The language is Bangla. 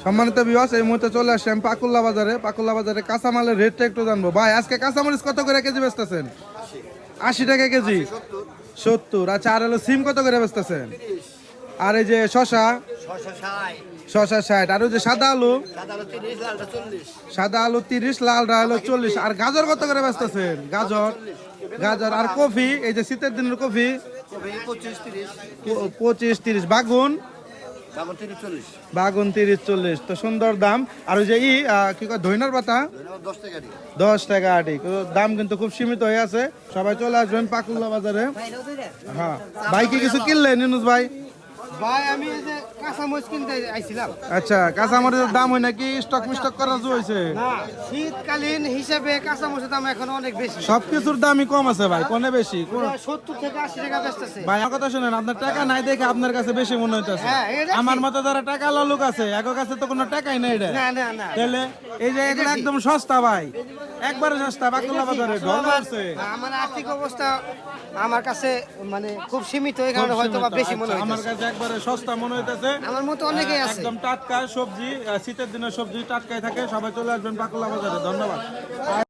সম্মানিত ভিউয়ার্স, এই মুহূর্তে চলে আসছি আমি পাকুল্লা বাজারে। পাকুল্লা বাজারে কাঁচামালের রেটটা একটু জানবো। ভাই আজকে কাঁচামরিচ কত করে কেজি বেচতেছেন? 80 টাকা কেজি। 70। আচ্ছা, আর হলো সিম কত করে বেচতেছেন? আর এই যে শশা? শশা 60। আর ওই যে সাদা আলু? সাদা আলু 30, লালটা হলো 40। আর গাজর কত করে বেচতেছেন? গাজর গাজর আর কফি, এই যে শীতের দিনের কফি? 25, 30। বাগুন? বাগুন 30, 40। তো সুন্দর দাম। আর ওই যে কি কয় ধইনার পাতা? 10 টাকা আটি। দাম কিন্তু খুব সীমিত হয়ে আছে। সবাই চলে আসবেন পাকুল্লা বাজারে। হ্যাঁ ভাই, কি কিছু কিনলেন ইউনুস ভাই? ভাই আমি এই যে কাঁচামরিচ কিনতে আইছিলাম। আচ্ছা, কাঁচামরিচের দাম হয় নাকি স্টক মিস্টক করা হয়েছে? না, শীতকালীন হিসাবে কাঁচামরিচের দাম এখন অনেক বেশি। সবকিছুর দামই কম আছে ভাই, কোনে বেশি? 70 থেকে 80 টাকা বেচতেছে। ভাই আমার কথা শুনেন, আপনার টাকা নাই দেখে আপনার কাছে বেশি মনে হইতেছে। হ্যাঁ, এটা ঠিক। আমার মতো যারা টাকা লালুক আছে, এর কাছে তো কোনো টাকাই নাই এটা। না না না, তাহলে এই যে এগুলো একদম সস্তা ভাই, একবারে সস্তা। বাকুল্লা বাজারে ঢল আছে। আমার আর্থিক অবস্থা আমার কাছে মানে খুব সীমিত, এই কারণে হয়তো বা বেশি মনে আমার হইতেছে। কাছে একবারে সস্তা মনে হইতেছে। আমার মতো অনেকেই আছে। একদম টাটকা সবজি, শীতের দিনের সবজি টাটকাই থাকে। সবাই চলে আসবেন পাকুল্লা বাজারে। ধন্যবাদ।